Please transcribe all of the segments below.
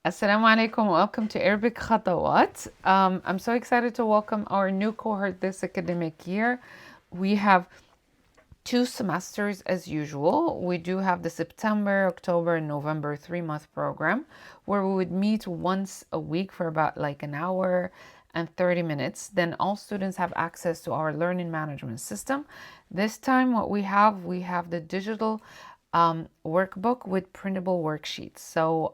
Assalamu alaikum. Welcome to ArabicKhatawaat. I'm so excited to welcome our new cohort this academic year. We have 2 semesters as usual. We do have the September, October, and November 3-month program where we would meet once a week for about like an hour and 30 minutes. Then all students have access to our learning management system. This time what we have the digital workbook with printable worksheets. So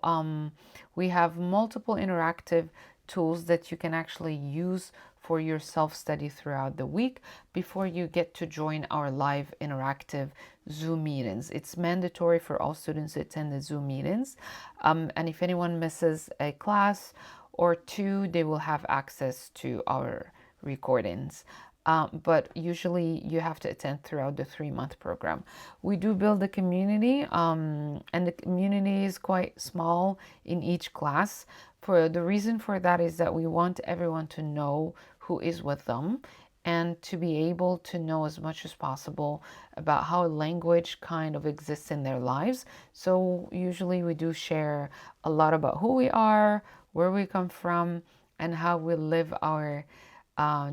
we have multiple interactive tools that you can actually use for your self-study throughout the week before you get to join our live interactive Zoom meetings. It's mandatory for all students to attend the Zoom meetings. And if anyone misses a class or two, they will have access to our recordings. But usually you have to attend throughout the 3-month program. We do build a community, and the community is quite small in each class. For the reason for that is that we want everyone to know who is with them and to be able to know as much as possible about how language kind of exists in their lives. So usually we do share a lot about who we are, where we come from, and how we live our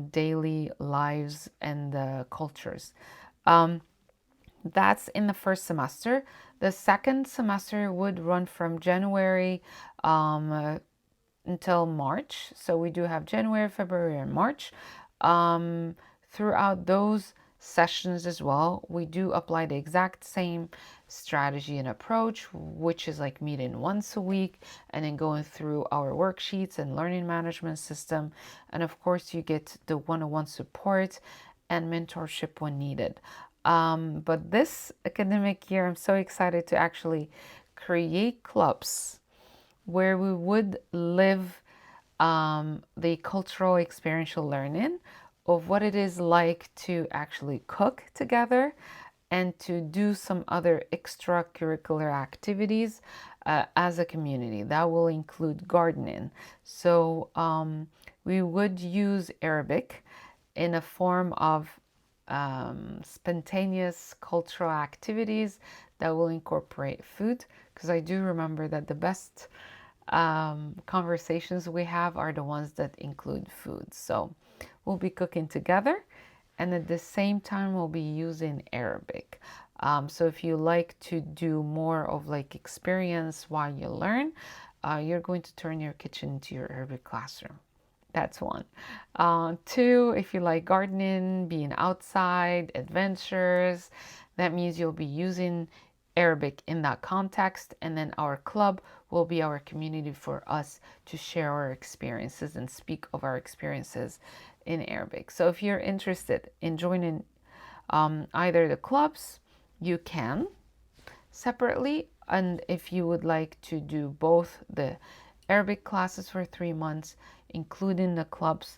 daily lives and cultures. That's in the first semester. The second semester would run from January until March. So we do have January, February, and March. Throughout those sessions as well, we do apply the exact same strategy and approach, which is like meeting once a week and then going through our worksheets and learning management system. And of course, you get the one-on-one support and mentorship when needed. But this academic year, I'm so excited to actually create clubs where we would live the cultural experiential learning of what it is like to actually cook together and to do some other extracurricular activities as a community. That will include gardening. So we would use Arabic in a form of spontaneous cultural activities that will incorporate food, because I do remember that the best conversations we have are the ones that include food. So we'll be cooking together, and at the same time we'll be using Arabic. So if you like to do more of like experience while you learn, you're going to turn your kitchen into your Arabic classroom. That's one. Two, if you like gardening, being outside, adventures, that means you'll be using Arabic in that context. And then our club will be our community for us to share our experiences and speak of our experiences in Arabic. So if you're interested in joining either the clubs, you can separately. And if you would like to do both the Arabic classes for 3 months, including the clubs,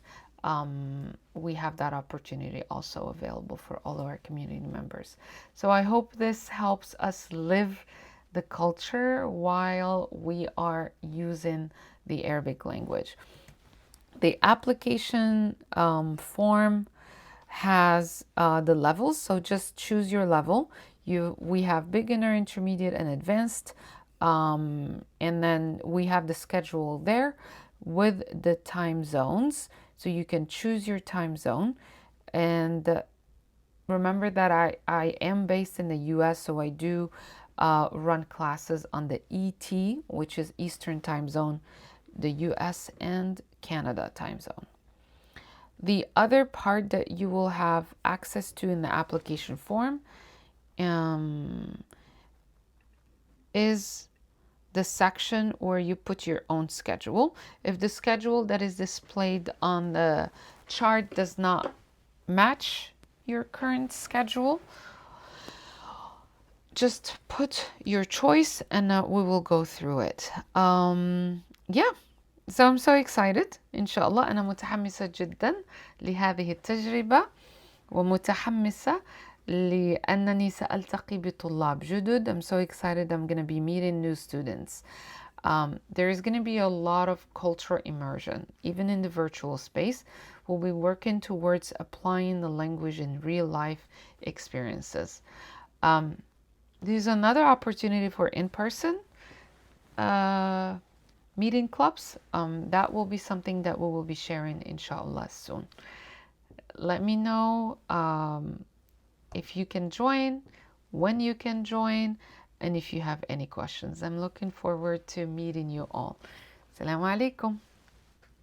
we have that opportunity also available for all of our community members. So I hope this helps us live the culture while we are using the Arabic language. The application form has the levels, so just choose your level. We have beginner, intermediate, and advanced, and then we have the schedule there with the time zones, so you can choose your time zone. And remember that I am based in the US, so I do run classes on the ET, which is Eastern Time Zone, the US and Canada time zone. The other part that you will have access to in the application form is the section where you put your own schedule. If the schedule that is displayed on the chart does not match your current schedule, just put your choice and we will go through it. Yeah. So I'm so excited. إن شاء الله أنا متحمسة جدا لهذه التجربة ومتحمسة لأنني سألتقي بطلاب جدد. I'm so excited I'm going to be meeting new students. There is going to be a lot of cultural immersion, even in the virtual space. We'll be working towards applying the language in real life experiences. There's another opportunity for in-person meeting clubs, that will be something that we will be sharing inshallah soon. Let me know if you can join, when you can join, and if you have any questions. I'm looking forward to meeting you all. Assalamu alaikum.